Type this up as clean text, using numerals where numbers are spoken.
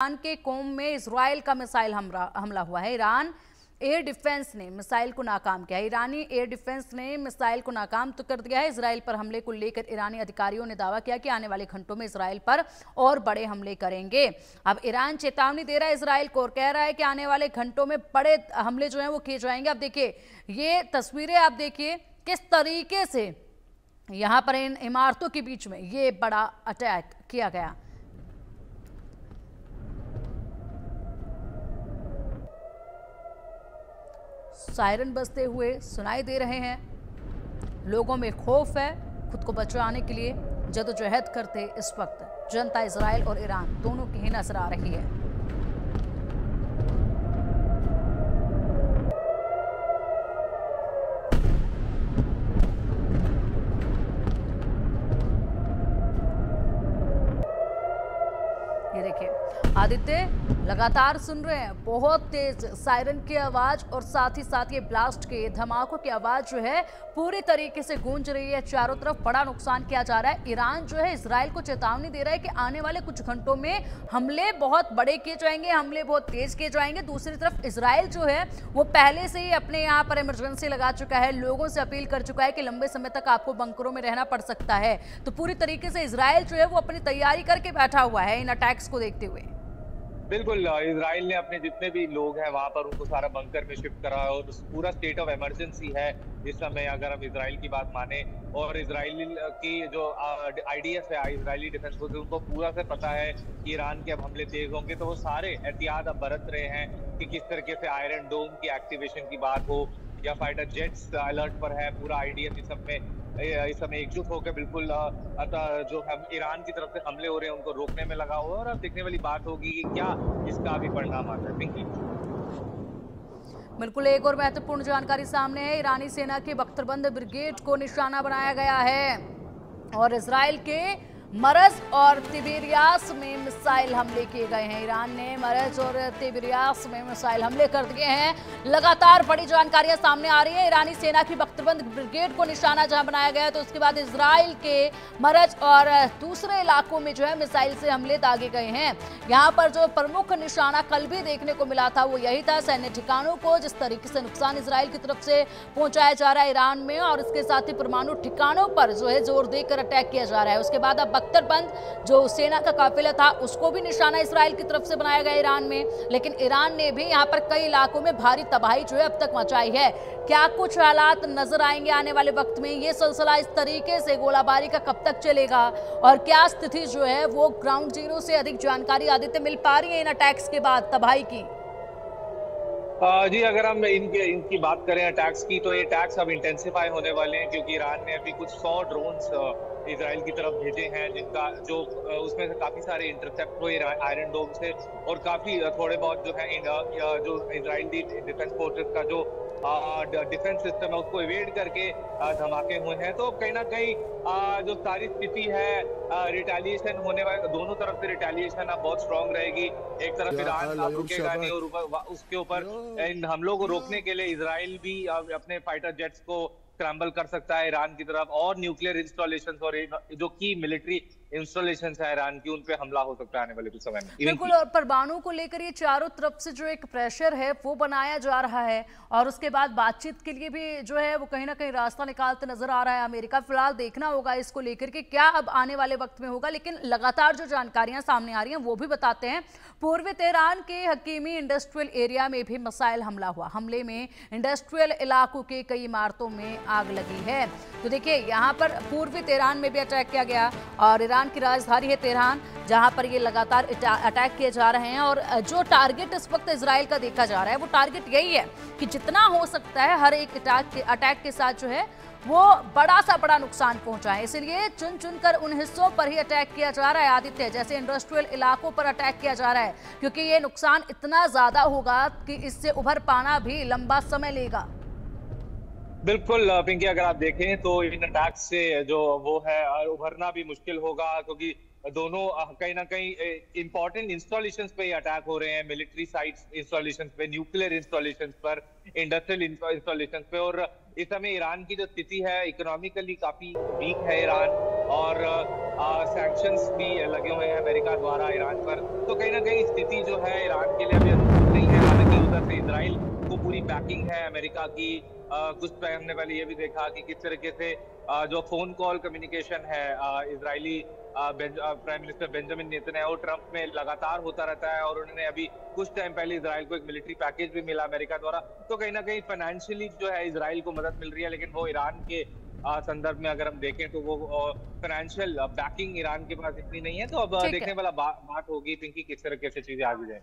Iran के कोम में Israel का मिसाइल हमला हुआ है। ईरान एयर डिफेंस ने मिसाइल को नाकाम किया। ईरानी एयर डिफेंस ने मिसाइल को नाकाम तो कर दिया है। इजराइल पर हमले को लेकर ईरानी अधिकारियों ने दावा किया कि आने वाले घंटों में इजराइल पर और बड़े हमले करेंगे। अब ईरान चेतावनी दे रहा है इजराइल को और कह रहा है कि आने वाले घंटों में बड़े हमले जो हैं वो किए जाएंगे। अब देखिए ये तस्वीरें, आप देखिए किस तरीके से यहाँ पर इन इमारतों के बीच में ये बड़ा अटैक किया गया। सायरन बजते हुए सुनाई दे रहे हैं। लोगों में खौफ है। खुद को बचाने के लिए जदोजहद करते इस वक्त जनता इजराइल और ईरान दोनों की ही नजर आ रही है। ये देखिए आदित्य, लगातार सुन रहे हैं बहुत तेज सायरन की आवाज और साथ ही साथ ये ब्लास्ट के धमाकों की आवाज जो है पूरी तरीके से गूंज रही है। चारों तरफ बड़ा नुकसान किया जा रहा है। ईरान जो है इजराइल को चेतावनी दे रहा है कि आने वाले कुछ घंटों में हमले बहुत बड़े किए जाएंगे, हमले बहुत तेज किए जाएंगे। दूसरी तरफ इजराइल जो है वो पहले से ही अपने यहाँ पर इमरजेंसी लगा चुका है, लोगों से अपील कर चुका है कि लंबे समय तक आपको बंकरों में रहना पड़ सकता है। तो पूरी तरीके से इजराइल जो है वो अपनी तैयारी करके बैठा हुआ है इन अटैक्स को देखते हुए। बिल्कुल, इजराइल ने अपने जितने भी लोग हैं वहां पर उनको सारा बंकर में शिफ्ट करा है और पूरा स्टेट ऑफ इमरजेंसी है इस समय, अगर हम इजराइल की बात माने। और इजराइल की जो आईडीएफ है, इजरायली डिफेंस फोर्स, उनको पूरा से पता है कि ईरान के अब हमले तेज होंगे, तो वो सारे एहतियात अब बरत रहे हैं कि किस तरीके से आयरन डोम की एक्टिवेशन की बात हो या फाइटर जेट्स अलर्ट पर है। पूरा आईडीएफ इस समय एकजुट होकर बिल्कुल जो हम ईरान की तरफ से हमले हो रहे हैं उनको रोकने में लगा हुआ है। और अब देखने वाली बात होगी कि क्या इसका भी परिणाम आता है। पिंकी, बिल्कुल एक और महत्वपूर्ण जानकारी सामने है। ईरानी सेना की बख्तरबंद ब्रिगेड को निशाना बनाया गया है और इजराइल के मरज और तिबेरियास में मिसाइल हमले किए गए हैं। ईरान ने मरज और तिबेरियास में मिसाइल हमले कर दिए हैं। लगातार बड़ी जानकारियां सामने आ रही है। ईरानी सेना की बख्तरबंद ब्रिगेड को निशाना जहां बनाया गया है, तो उसके बाद इजराइल के मरज और दूसरे इलाकों में जो है मिसाइल से हमले दागे गए हैं। यहाँ पर जो प्रमुख निशाना कल भी देखने को मिला था वो यही था, सैन्य ठिकानों को जिस तरीके से नुकसान इजराइल की तरफ से पहुंचाया जा रहा है ईरान में, और इसके साथ ही परमाणु ठिकानों पर जो है जोर देकर अटैक किया जा रहा है। उसके बाद अब बख्तरबंद जो सेना का काफिला था उसको भी निशाना इजराइल की तरफ से बनाया गया ईरान में। लेकिन ईरान ने भी यहाँ पर कई इलाकों में भारी तबाही जो है अब तक मचाई है। क्या कुछ हालात नजर आएंगे आने वाले वक्त में? ये सिलसिला इस तरीके से गोलाबारी का कब तक चलेगा और क्या स्थिति जो है वो ग्राउंड जीरो से अधिक जानकारी आदित्य मिल पा रही है इन अटैक्स के बाद तबाही की? जी, अगर हम इनकी बात करें अटैक्स की, तो ये अटैक्स अब इंटेंसिफाई होने वाले हैं क्योंकि ईरान ने अभी कुछ 100 ड्रोन्स इजराइल की तरफ भेजे हैं, जिनका जो उसमें से काफी सारे इंटरसेप्ट हुए आयरन डोम से, और काफी थोड़े बहुत जो है जो इजरायली डिफेंस फोर्सेस का जो डिफेंस सिस्टम है उसको इवेड करके धमाके हुए हैं। तो कहीं ना कहीं जो सारी स्थिति है रिटेलिएशन होने वाले, दोनों तरफ से रिटेलिएशन अब बहुत स्ट्रांग रहेगी। एक तरफ ईरान रुकेगा नहीं और उसके ऊपर इन हमलों को रोकने के लिए इजराइल भी अपने फाइटर जेट्स को स्क्रैम्बल कर सकता है ईरान की तरफ, और न्यूक्लियर इंस्टॉलेशंस और जो की मिलिट्री इंस्टॉलेशंस है ईरान की, उन पे हमला हो सकता है आने वाले कुछ समय में। बिल्कुल, और परमाणु को लेकर ये चारों तरफ से जो एक प्रेशर है वो बनाया जा रहा है और उसके बाद बातचीत के लिए भी जो है वो कहीं ना कहीं रास्ता निकालते नजर आ रहा है अमेरिका। फिलहाल देखना होगा इसको लेकर के क्या अब आने वाले वक्त में होगा। लेकिन लगातार जो जानकारियां सामने आ रही हैं वो भी बताते हैं। पूर्वी तेहरान के हकीमी इंडस्ट्रियल एरिया में भी मिसाइल हमला हुआ। हमले में इंडस्ट्रियल इलाकों के कई इमारतों में आग लगी है। तो देखिए यहाँ पर पूर्वी तेहरान में भी अटैक किया गया और ईरान की राजधानी है तेहरान, जहां पर ये लगातार अटैक किए जा रहे हैं। और जो टारगेट इस वक्त इजराइल का देखा जा रहा है वो टारगेट यही है कि जितना हो सकता है हर एक अटैक के साथ जो है वो बड़ा नुकसान पहुंचाए। इसलिए चुन चुनकर उन हिस्सों पर ही अटैक किया जा रहा है आदित्य, जैसे इंडस्ट्रियल इलाकों पर अटैक किया जा रहा है, क्योंकि ये नुकसान इतना ज्यादा होगा कि इससे उभर पाना भी लंबा समय लेगा। बिल्कुल पिंकी, अगर आप देखें तो इन अटैक्स से जो वो है उभरना भी मुश्किल होगा, क्योंकि दोनों कहीं ना कहीं इंपॉर्टेंट इंस्टॉलेशंस पे अटैक हो रहे हैं, मिलिट्री साइट्स इंस्टॉलेशंस पे, न्यूक्लियर इंस्टॉलेशंस पर, इंडस्ट्रियल इंस्टॉलेशंस पे। और इस समय ईरान की जो स्थिति है, इकोनॉमिकली काफी वीक है ईरान, और सैंक्शंस भी लगे हुए हैं अमेरिका द्वारा ईरान पर। तो कहीं ना कहीं स्थिति जो है ईरान के लिए अभी अनुकूल नहीं है। हालांकि उधर से इसराइल को पूरी बैकिंग है अमेरिका की। कुछ टाइम हमने पहले ये भी देखा कि किस तरीके से जो फोन कॉल कम्युनिकेशन है Israeli prime minister Benjamin Netanyahu Trump में लगातार होता रहता है, और उन्होंने अभी कुछ टाइम पहले इजराइल को एक मिलिट्री पैकेज भी मिला अमेरिका द्वारा। तो कहीं ना कहीं फाइनेंशियली जो है इजराइल को मदद मिल रही है, लेकिन वो ईरान के संदर्भ में अगर हम देखें तो वो फाइनेंशियल बैकिंग ईरान के पास इतनी नहीं है। तो अब ठीक है। देखने वाला बात होगी पिंकी, किस तरीके से चीजें आगे जाए।